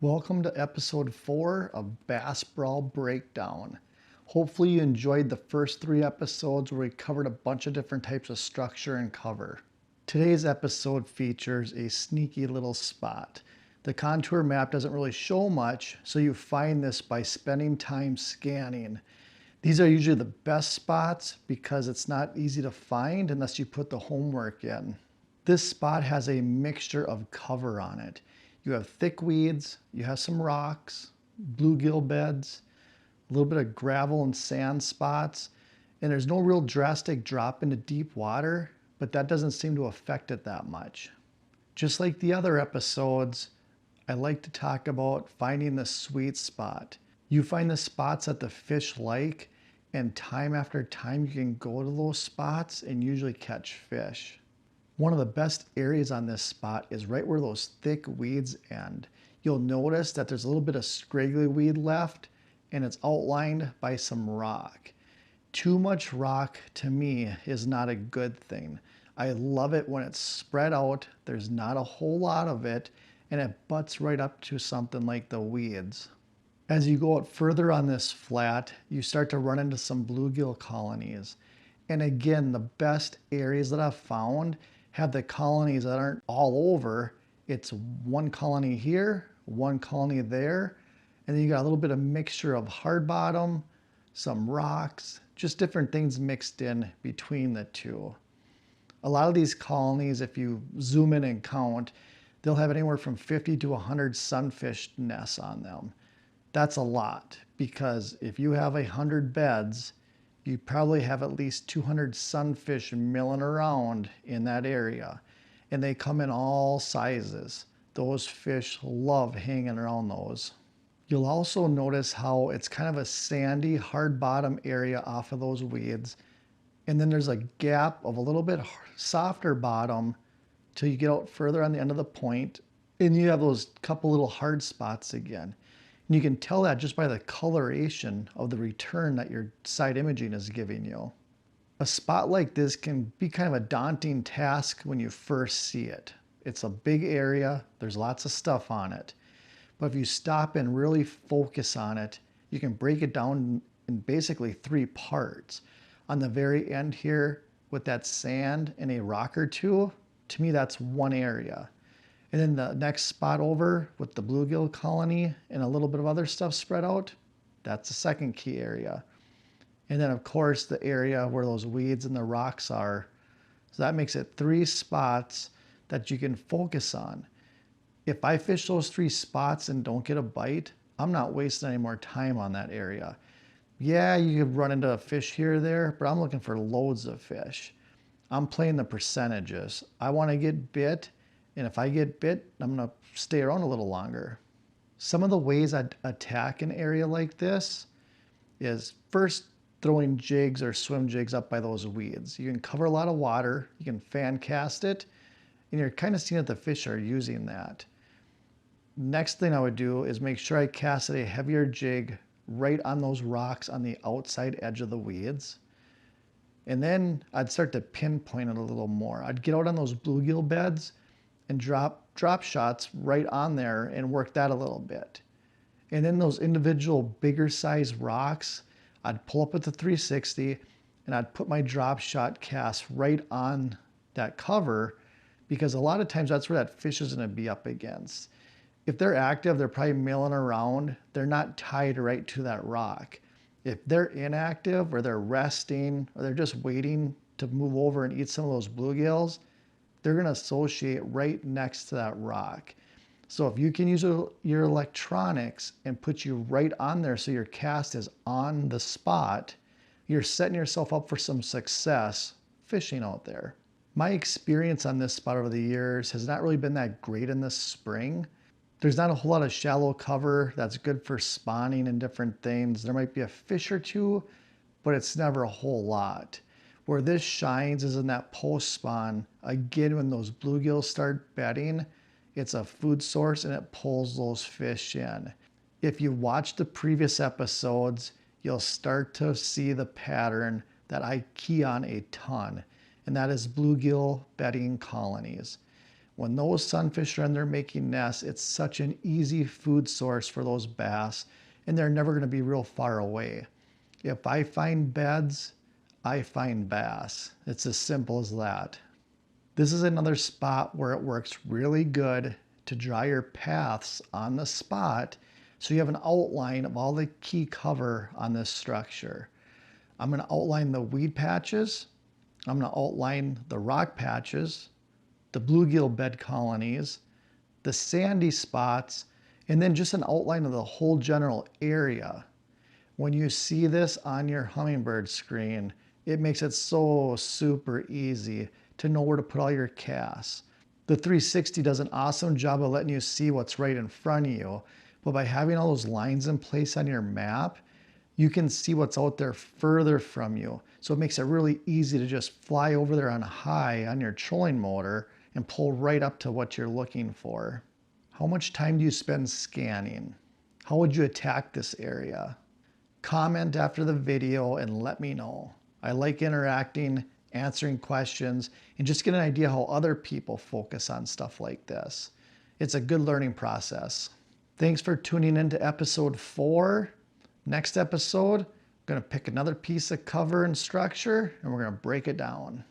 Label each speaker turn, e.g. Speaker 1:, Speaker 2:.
Speaker 1: Welcome to episode 4 of Bass Brawl Breakdown. Hopefully you enjoyed the first 3 episodes where we covered a bunch of different types of structure and cover. Today's episode features a sneaky little spot. The contour map doesn't really show much, so you find this by spending time scanning. These are usually the best spots because it's not easy to find unless you put the homework in. This spot has a mixture of cover on it. You have thick weeds, you have some rocks, bluegill beds, a little bit of gravel and sand spots, and there's no real drastic drop into deep water, but that doesn't seem to affect it that much. Just like the other episodes, I like to talk about finding the sweet spot. You find the spots that the fish like, and time after time you can go to those spots and usually catch fish. One of the best areas on this spot is right where those thick weeds end. You'll notice that there's a little bit of scraggly weed left and it's outlined by some rock. Too much rock to me is not a good thing. I love it when it's spread out, there's not a whole lot of it, and it butts right up to something like the weeds. As you go out further on this flat, you start to run into some bluegill colonies. And again, the best areas that I've found have the colonies that aren't all over. It's one colony here, one colony there, and then you got a little bit of mixture of hard bottom, some rocks, just different things mixed in between the two. A lot of these colonies, if you zoom in and count, they'll have anywhere from 50 to 100 sunfish nests on them. That's a lot because if you have 100 beds, you probably have at least 200 sunfish milling around in that area. And they come in all sizes. Those fish love hanging around those. You'll also notice how it's kind of a sandy, hard bottom area off of those weeds. And then there's a gap of a little bit softer bottom till you get out further on the end of the point. And you have those couple little hard spots again. And you can tell that just by the coloration of the return that your side imaging is giving you. A spot like this can be kind of a daunting task when you first see it. It's a big area, there's lots of stuff on it. But if you stop and really focus on it, you can break it down in basically 3 parts. On the very end here, with that sand and a rock or two, to me that's one area. And then the next spot over with the bluegill colony and a little bit of other stuff spread out, that's the second key area. And then of course the area where those weeds and the rocks are. So that makes it 3 spots that you can focus on. If I fish those 3 spots and don't get a bite, I'm not wasting any more time on that area. Yeah, you could run into a fish here or there, but I'm looking for loads of fish. I'm playing the percentages. I want to get bit. And if I get bit, I'm going to stay around a little longer. Some of the ways I'd attack an area like this is first throwing jigs or swim jigs up by those weeds. You can cover a lot of water, you can fan cast it, and you're kind of seeing that the fish are using that. Next thing I would do is make sure I casted a heavier jig right on those rocks on the outside edge of the weeds. And then I'd start to pinpoint it a little more. I'd get out on those bluegill beds and drop shots right on there and work that a little bit. And then those individual bigger size rocks, I'd pull up with the 360 and I'd put my drop shot cast right on that cover because a lot of times that's where that fish is going to be up against. If they're active, they're probably milling around. They're not tied right to that rock. If they're inactive or they're resting or they're just waiting to move over and eat some of those bluegills, they're going to associate right next to that rock. So if you can use your electronics and put you right on there so your cast is on the spot, you're setting yourself up for some success fishing out there. My experience on this spot over the years has not really been that great in the spring. There's not a whole lot of shallow cover that's good for spawning and different things. There might be a fish or two, but it's never a whole lot. Where this shines is in that post spawn. Again, when those bluegills start bedding, it's a food source and it pulls those fish in. If you watch the previous episodes, you'll start to see the pattern that I key on a ton, and that is bluegill bedding colonies. When those sunfish are in there making nests, it's such an easy food source for those bass, and they're never going to be real far away. If I find beds, I find bass. It's as simple as that. This is another spot where it works really good to draw your paths on the spot so you have an outline of all the key cover on this structure. I'm going to outline the weed patches. I'm going to outline the rock patches, the bluegill bed colonies, the sandy spots, and then just an outline of the whole general area. When you see this on your Humminbird screen, it makes it so super easy to know where to put all your casts. The 360 does an awesome job of letting you see what's right in front of you, but by having all those lines in place on your map, you can see what's out there further from you. So it makes it really easy to just fly over there on high on your trolling motor and pull right up to what you're looking for. How much time do you spend scanning? How would you attack this area? Comment after the video and let me know. I like interacting, answering questions, and just get an idea how other people focus on stuff like this. It's a good learning process. Thanks for tuning into episode 4. Next episode, I'm going to pick another piece of cover and structure, and we're going to break it down.